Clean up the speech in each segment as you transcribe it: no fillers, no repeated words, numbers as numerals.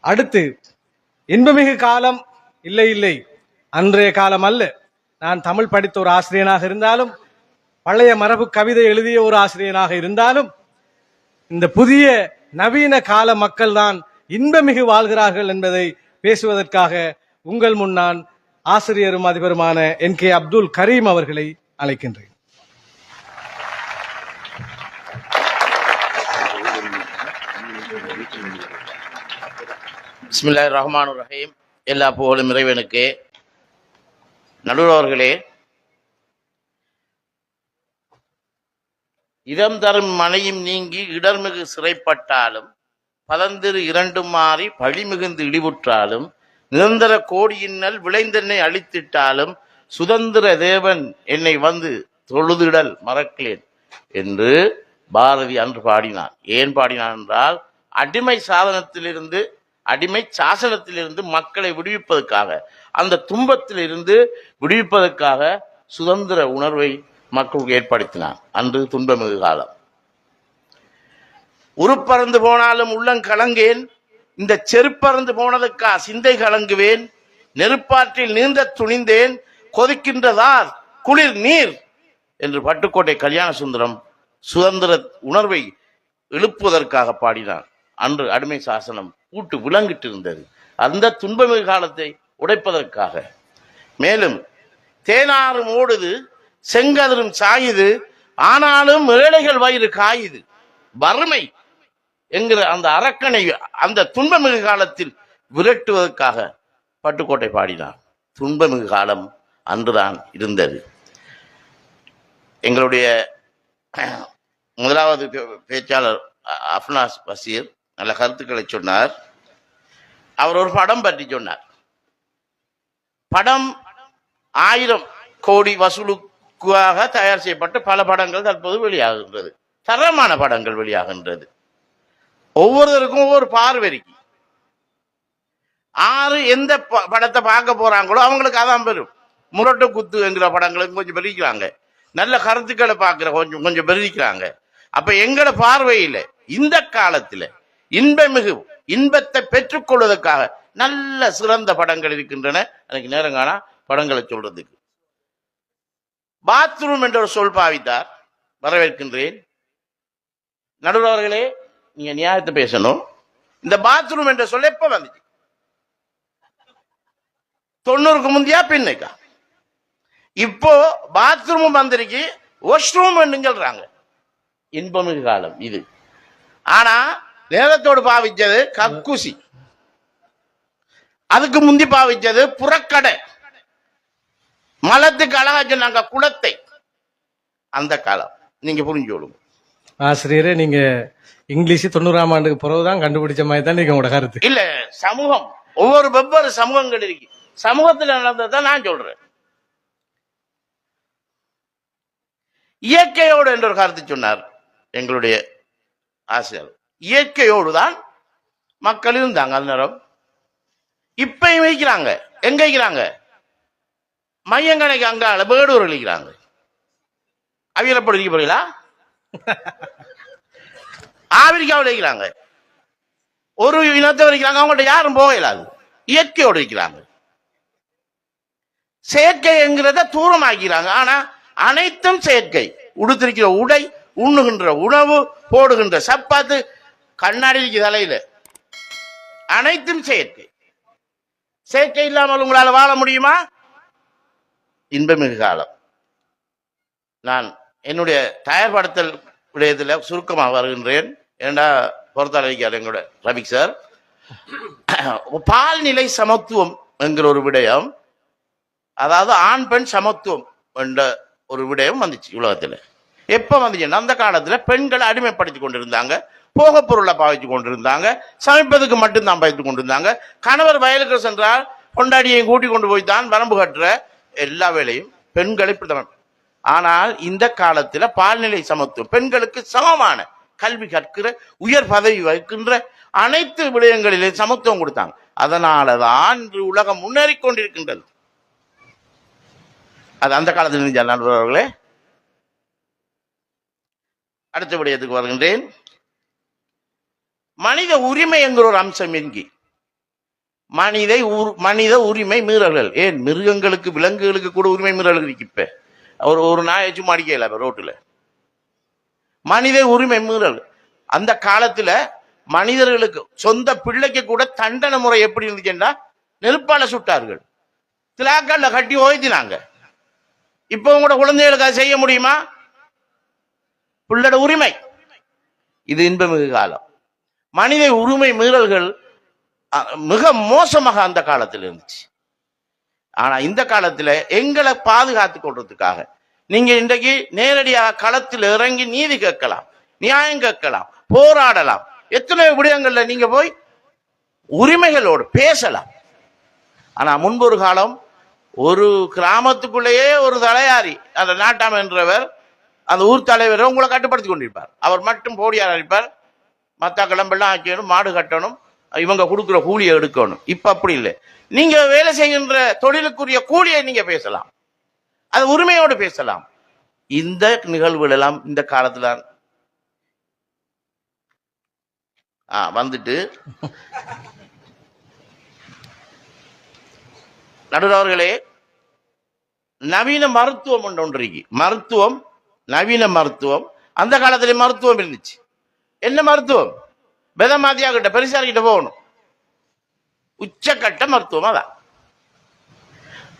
அடுத்து இன்பமிகு காலம் இல்லை இல்லை அன்றைய காலம் அல்ல. நான் தமிழ் படித்த ஒரு ஆசிரியனாக இருந்தாலும், பழைய மரபு கவிதை எழுதிய ஒரு ஆசிரியனாக இருந்தாலும், இந்த புதிய நவீன கால மக்கள் தான் இன்பமிகு வாழ்கிறார்கள் என்பதை பேசுவதற்காக உங்கள் முன் நான் ஆசிரியரும் அதிபருமான NK அப்துல் கரீம் அவர்களை அழைக்கின்றேன். பிஸ்மில்லாஹிர் ரஹ்மானிர் ரஹீம். எல்லா புகழும் இறைவனுக்கு. நடுவர்களே, இதம் தரும் மனையும் நீங்கி இடர்மிகு சிறைப்பட்டாலும், பலந்திரு இரண்டும் மாறி பழிமிகுந்து இடிவுற்றாலும், நிரந்தர கோடியின்னல் விளைந்தென்னை அழித்திட்டாலும், சுதந்திர தேவன் என்னை வந்து தொழுதிடல் மறக்கலேன் என்று பாரதி அன்று பாடினான். ஏன் பாடினான் என்றால், அடிமை சாசனத்திலிருந்து மக்களை விடுவிப்பதற்காக, அந்த துன்பத்திலிருந்து விடுவிப்பதற்காக சுதந்திர உணர்வை மக்களுக்கு ஏற்படுத்தினான். அன்று துன்பமிகு காலம். உருப்பறந்து போனாலும் உள்ளம் கலங்கேன், இந்த செருப்பறந்து போனதுக்கா சிந்தை கலங்குவேன், நெருப்பாற்றில் நீந்த துணிந்தேன், கொதிக்கின்றதார் குளிர் நீர் என்று பட்டுக்கோட்டை கல்யாண சுந்தரம் சுதந்திர உணர்வை எழுப்புவதற்காக பாடினான். அன்று அடிமை சாசனம் கூட்டு விளங்கிட்டு இருந்தது, அந்த துன்பமிகு காலத்தை உடைப்பதற்காக. மேலும் தேனாரும் ஓடுது, செங்கதிரும் சாயுது, ஆனாலும் ஏழைகள் வயிறு காயுது, வறுமை என்கிற அந்த அரக்கனை அந்த துன்பமிகு காலத்தில் விரட்டுவதற்காக பட்டுக்கோட்டை பாடினார். துன்பமிகு காலம் அன்றுதான் இருந்தது. எங்களுடைய முதலாவது பேச்சாளர் அஃப்னாஸ் பசீர் நல்ல கருத்துக்களை சொன்னார். அவர் ஒரு படம் பற்றி சொன்னார். படம் 1000 கோடி வசூலுக்காக தயார் செய்யப்பட்ட பல படங்கள் தற்போது வெளியாகின்றது. தரமான படங்கள் வெளியாகின்றது. ஒவ்வொருத்தருக்கும் ஒவ்வொரு பார்வை இருக்கு. எந்த படத்தை பார்க்க போறாங்களோ அவங்களுக்கு அதான் பெரும். முரட்டு குத்து என்கிற படங்களுக்கு கொஞ்சம் பெருக்கிறாங்க, நல்ல கருத்துக்களை பார்க்கிற கொஞ்சம் பெருக்கிறாங்க. அப்ப எங்கட பார்வையில இந்த காலத்துல இன்பத்தை பெற்றுக்கொள்வதற்காக நல்ல சிறந்த படங்கள் இருக்கின்றன. எனக்கு நேரம் காணா படங்களை சொல்றதுக்கு. பாத்ரூம் என்ற ஒரு சொல் பாவித்தார், வரவேற்கின்றேன். நடுவர்களே, நீங்க நியாயத்தை பேசணும். இந்த பாத்ரூம் என்ற சொல் எப்ப வந்துச்சு? 90க்கு முந்தையா பின்னைக்கா? இப்போ பாத்ரூம் வந்திருக்கு, வாஷ்ரூம் சொல்றாங்க. இன்பமிகு காலம் இது. ஆனா நேரத்தோடு பாவிச்சது கக்குசி, அதுக்கு முந்தி பாவிச்சது புறக்கடை, மலத்துக்கு அழகா சொன்னாங்க குளத்தை. அந்த காலம் நீங்க புரிஞ்சோளுங்க. ஆசிரியரே, நீங்க இங்கிலீஷ் 90ஆம் ஆண்டுக்கு பிறகுதான் கண்டுபிடிச்ச மாதிரி தான் நீங்க உங்களோட கருத்து. இல்ல, சமூகம் வெவ்வேறு சமூகங்கள் இருக்கு. சமூகத்தில் நடந்ததான் நான் சொல்றேன். இயற்கையோடு என்ற ஒரு கருத்து சொன்னார் எங்களுடைய ஆசிரியர். இயற்கையோடு தான் மக்கள் இருந்தாங்க அந்த நேரம். இப்பயும் வைக்கிறாங்க. எங்க வைக்கிறாங்க? மையங்கணைக்கு அங்கால பேடூர் வைக்கிறாங்க. அவியலப்படி இருக்க போறீங்களா? ஆப்பிரிக்காவில் வைக்கிறாங்க. ஒரு இனத்தை வைக்கிறாங்க, அவங்கள்ட்ட யாரும் போகலாது. இயற்கையோடு வைக்கிறாங்க. செயற்கை என்கிறத தூரமாக்கிறாங்க. ஆனா அனைத்தும் செயற்கை. உடுத்திருக்கிற உடை, உண்ணுகின்ற உணவு, போடுகின்ற சப்பாத்து, கண்ணாடி தலையில, அனைத்தும் செயற்கை. செயற்கை இல்லாமல் உங்களால் வாழ முடியுமா? இன்பமிகு காலம். நான் என்னுடைய தயார்படுத்தல் விடயத்தில் சுருக்கமாக வருகின்றேன். ஏண்டா பொறுத்தாளர் எங்களோட ரபிக் சார், பால்நிலை சமத்துவம் என்கிற ஒரு விடயம், அதாவது ஆண் பெண் சமத்துவம் என்ற ஒரு விடயம் வந்துச்சு உலகத்துல. எப்ப வந்துச்சுன்னா, அந்த காலத்துல பெண்களை அடிமைப்படுத்தி கொண்டிருந்தாங்க, போக பொருளை பாவிச்சு கொண்டிருந்தாங்க, சமைப்பதுக்கு மட்டும்தான் பாய்த்து கொண்டிருந்தாங்க. கணவர் வயலுக்கு சென்றால் கொண்டாடியை கூட்டி கொண்டு போய் தான் வரம்பு கட்டுற எல்லா வேலையும் பெண்களை. ஆனால் இந்த காலத்துல பால்நிலை சமத்துவம், பெண்களுக்கு சமமான கல்வி கற்கிற, உயர் பதவி வகிக்கின்ற அனைத்து விடயங்களிலே சமத்துவம் கொடுத்தாங்க. அதனாலதான் இன்று உலகம் முன்னேறி கொண்டிருக்கின்றது. அது அந்த காலத்தில் நண்பர்களே. அடுத்த விடயத்துக்கு வருகின்றேன். மனித உரிமை என்கிற ஒரு அம்சம் எங்கே? மனித உரிமை மீறல்கள். ஏன் மிருகங்களுக்கு விலங்குகளுக்கு கூட உரிமை மீறல்கள் இருக்கு. இப்ப ஒரு நாயை சும்மா அடிக்கல ரோட்டுல. மனித உரிமை மீறல். அந்த காலத்துல மனிதர்களுக்கு சொந்த பிள்ளைக்கு கூட தண்டனை முறை எப்படி இருந்துச்சுன்னா நெருப்பால சுட்டார்கள், திலாக்கல்ல கட்டி ஓய்த்தினாங்க. இப்ப கூட குழந்தைகளுக்கு அதை செய்ய முடியுமா? பிள்ளோட உரிமை. இது இன்பமிகு காலம். மனித உரிமை மீறல்கள் மிக மோசமாக அந்த காலத்தில் இருந்துச்சு. ஆனா இந்த காலத்துல எங்களை பாதுகாத்து கொள்றதுக்காக நீங்க இன்றைக்கு நேரடியாக களத்தில் இறங்கி நீதி கேட்கலாம், நியாயம் கேட்கலாம், போராடலாம். எத்தனை விடயங்கள்ல நீங்க போய் உரிமைகளோடு பேசலாம். ஆனா முன்பொரு காலம் ஒரு கிராமத்துக்குள்ளேயே ஒரு தலையாரி, அந்த நாட்டாம் என்றவர், அந்த ஊர் தலைவர் உங்களை கட்டுப்படுத்தி கொண்டிருப்பார். அவர் மட்டும் போடியார் அடிப்பார். மற்ற கிளம்பெல்லாம் ஆக்கணும், மாடு கட்டணும், இவங்க கொடுக்குற கூலியை எடுக்கணும். இப்ப அப்படி இல்லை. நீங்க வேலை செய்கின்ற தொழிலுக்குரிய கூலியை நீங்க பேசலாம், அது உரிமையோடு பேசலாம். இந்த நிகழ்வுகள் எல்லாம் இந்த காலத்துல வந்துட்டு நடுவர்களே, நவீன மருத்துவம் ஒன்று இருக்கு. மருத்துவம், நவீன மருத்துவம். அந்த காலத்திலே மருத்துவம் இருந்துச்சு. என்ன மருத்துவம்? பெதமாதியா கிட்ட, பெரிசார் கிட்ட போகணும். உச்சக்கட்ட மருத்துவம் அதான்.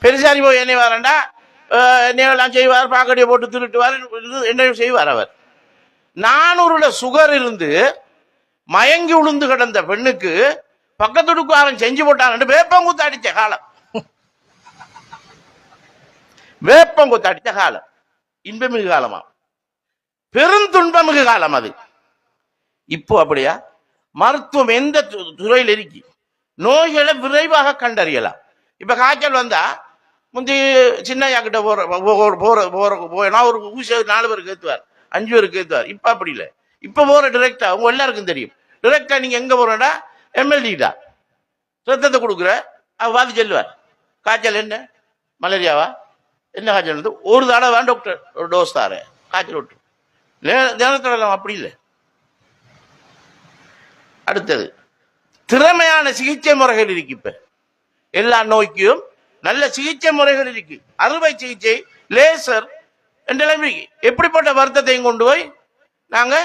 பெரிசாரி போய் என்ன வாரண்டா, என்னையெல்லாம் செய்வார், பாக்கடியை போட்டு திருட்டுவார், என்ன செய்வார் அவர். 400 சுகர் இருந்து மயங்கி உளுந்து கிடந்த பெண்ணுக்கு பக்கத்துடுக்காரன் செஞ்சு போட்டான், வேப்பங்குத்து அடிச்ச காலம். வேப்பங்குத்து அடிச்ச காலம் இன்பமிகு காலமா, பெருந்துன்பமிகு காலம் அது. இப்போ அப்படியா? மருத்துவம் எந்த துறையில் இருக்கு? நோய்களை விரைவாக கண்டறியலாம். இப்ப காய்ச்சல் வந்தா முந்தி சின்னையா கிட்ட போனா ஒரு ஊசி 4 பேருக்கு ஏத்துவார், 5 பேருக்கு ஏத்துவார். இப்ப அப்படி இல்லை. இப்ப போற டிரெக்டா உங்க எல்லாருக்கும் தெரியும். டிரெக்டா நீங்க எங்க போறா, எம்எல்டி தான் ரத்தத்தை கொடுக்குற, அவர் பார்த்து சொல்லுவார் காய்ச்சல் என்ன, மலேரியாவா, என்ன காய்ச்சல். ஒரு தடவை தான் டாக்டர் ஒரு டோஸ் தார, காய்ச்சல் விட்டு தினத்தோட. அப்படி இல்லை. அடுத்தது திறமையான சிகிச்சை முறைகள் இருக்கு. இப்ப எல்லா நோய்க்கும் நல்ல சிகிச்சை முறைகள் இருக்கு. அறுவை சிகிச்சை, லேசர் என்றெல்லாம் இருக்கு. எப்படிப்பட்ட வருத்தத்தையும் கொண்டு போய் நாங்க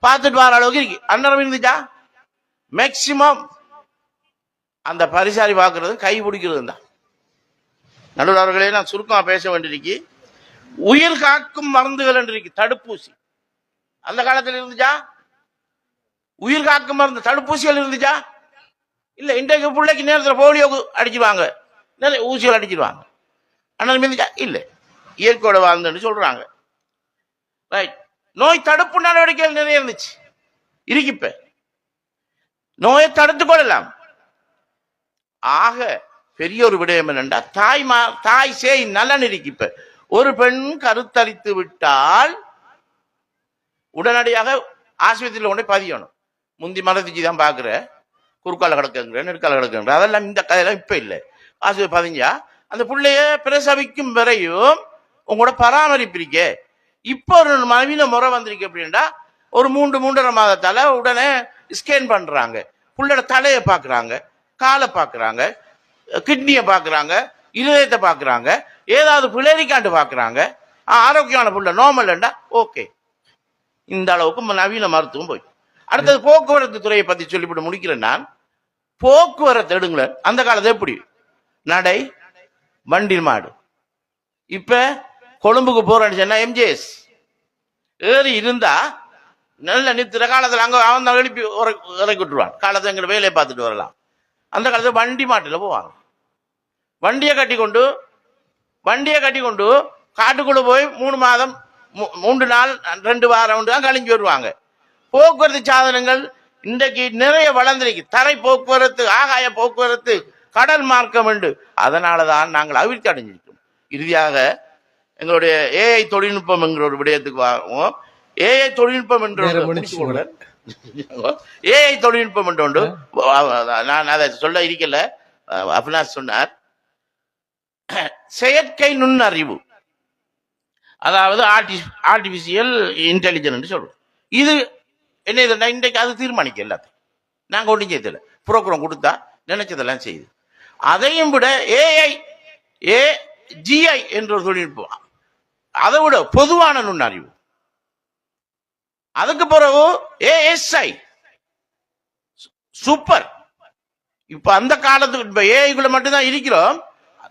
பார்த்துட்டு வர அளவுக்கு இருக்கு. அன்னரம் இருந்துச்சா? மேக்சிமம் அந்த பரிசாரி பார்க்கறது, கை பிடிக்கிறது தான். நடுவர்களே, நான் சுருக்கமா பேச வேண்டியிருக்கு. உயிர் காக்கும் மருந்துகள் என்று இருக்கு. தடுப்பூசி அந்த காலத்தில் இருந்துச்சா? உயிர் காக்கும் மருந்து தடுப்பூசிகள் இருந்துச்சா? இல்ல. இன்றைக்கு பிள்ளைக்கு நேரத்தில் போலியோ அடிச்சிருவாங்க, நிறைய ஊசிகள் அடிச்சிருவாங்க. ஆனால் இருந்துச்சா? இல்லை. இயற்கையோட வாழ்ந்துன்னு சொல்றாங்க. ரைட். நோய் தடுப்பு நடவடிக்கைகள் நிறைய இருந்துச்சு, இருக்கு. இப்ப நோயை தடுத்துக் கொள்ளலாம். ஆக பெரிய ஒரு விடயம் என்னண்டா, தாய் சேய் நலன் இருக்கு. இப்ப ஒரு பெண் கருத்தரித்து விட்டால் உடனடியாக ஆஸ்பத்திரியில் கொண்டே பதியணும். முந்தி மரத்திச்சு தான் பாக்குற, குறுக்கால கிடக்குங்கிற, நெடுக்கால கிடக்குங்கிற, அதெல்லாம் இந்த கதையெல்லாம் இப்ப இல்லை. ஆஸ்பத்திரி பதிஞ்சா அந்த பிள்ளைய பிரசவிக்கும் வரையும் உங்களோட பராமரிப்பிருக்க. இப்போ ஒரு நவீன முறை வந்திருக்கு. அப்படின்னா ஒரு 3-3.5 மாதத்தால உடனே ஸ்கேன் பண்றாங்க. புள்ளோட தலையை பாக்குறாங்க, காலை பாக்குறாங்க, கிட்னியை பாக்குறாங்க, இருதயத்தை பாக்குறாங்க, ஏதாவது பிளரிக்காண்டு பாக்குறாங்க. ஆரோக்கியமான புள்ள நார்மல்ண்டா ஓகே. இந்த அளவுக்கு நவீன மருத்துவம் போய். அடுத்தது போக்குவரத்து துறையை பத்தி சொல்லிவிட்டு முடிக்கிறேன் நான். போக்குவரத்து எடுங்களேன். அந்த காலத்தை எப்படி நடை, வண்டில் மாடு. இப்ப கொழும்புக்கு போறேன்னு சொன்னா எம்ஜிஎஸ் ஏறி இருந்தா நல்ல நிறுத்துற காலத்துல அங்க அவன் தான் எழுப்பி இறக்கி விட்டுருவான். காலத்தை எங்க வேலையை பார்த்துட்டு வரலாம். அந்த காலத்துல வண்டி மாட்டுல போவாங்க. வண்டியை கட்டி கொண்டு காட்டுக்குள்ள போய் 3 மாதம் 3 நாள் 2 வாரம் தான் கழிஞ்சு வருவாங்க. போக்குவரத்து சாதனங்கள் இன்றைக்கு நிறைய வளர்ந்திருக்கு. தரை போக்குவரத்து, ஆகாய போக்குவரத்து, கடல் மார்க்கம் உண்டு. அதனாலதான் நாங்கள் அவிழ்ச்சி அடைஞ்சிருக்கோம். இறுதியாக எங்களுடைய ஏஐ தொழில்நுட்பம் என்கிற ஒரு விடயத்துக்கு வாங்குவோம். ஏஐ தொழில்நுட்பம் என்ற ஏஐ தொழில்நுட்பம் என்று உண்டு. நான் அதை சொல்ல இருக்கல, அப்னாஸ் சொன்னார். செயற்கை நுண்ணறிவு, அதாவது ஆர்டிபிஷியல் இன்டெலிஜென்ஸ் சொல்றோம். இது என்ன, இன்றைக்கு அது தீர்மானிக்க எல்லாத்தையும். நாங்கள் ஒன்றும் செய்யல. புரோகிராம் கொடுத்தா நினைச்சதெல்லாம் செய்யுது. அதையும் விட ஏஐ ஜிஐ என்ற ஒரு தொழில்நுட்பம், அதை விட பொதுவான நுண்ணறிவு. அதுக்கு பிறகு ஏஎஸ்ஐ சூப்பர். இப்ப அந்த காலத்துக்கு இப்ப ஏஐக்குள்ள மட்டும்தான் இருக்கிறோம்.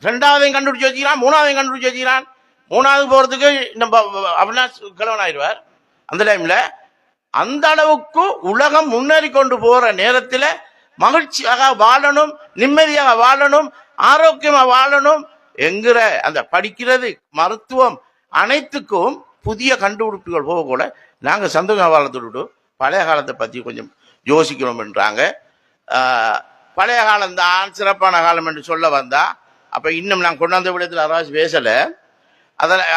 ரெண்டாவதையும் கண்டுபிடிச்சு வச்சுக்கிறான், மூணாவதையும் கண்டுபிடிச்சு வச்சுக்கிறான். மூணாவது போறதுக்கு நம்ம அவினாஷ் கிழவன் ஆயிடுவார். அந்த டைம்ல அந்த அளவுக்கு உலகம் முன்னேறி கொண்டு போற நேரத்தில் மகிழ்ச்சியாக வாழணும், நிம்மதியாக வாழணும், ஆரோக்கியமா வாழணும் என்கிற அந்த படிக்கிறது, மருத்துவம் அனைத்துக்கும் புதிய கண்டுபிடிப்புகள் போக கூட நாங்கள் சந்தோஷ வாழத்தை விட்டு பழைய காலத்தை பற்றி கொஞ்சம் யோசிக்கணும் என்றாங்க. பழைய காலம்தான் சிறப்பான காலம் என்று சொல்ல வந்தா அப்ப இன்னும் நான் கொண்டாந்த விடத்தில் அராஜ் பேசல.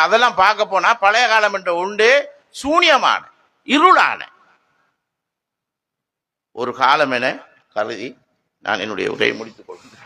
அதெல்லாம் பார்க்க போனா பழைய காலம் என்ற உண்டு சூனியமான இருளான ஒரு காலம் என கருதி நான் என்னுடைய உரையை முடித்துக் கொள்கிறேன்.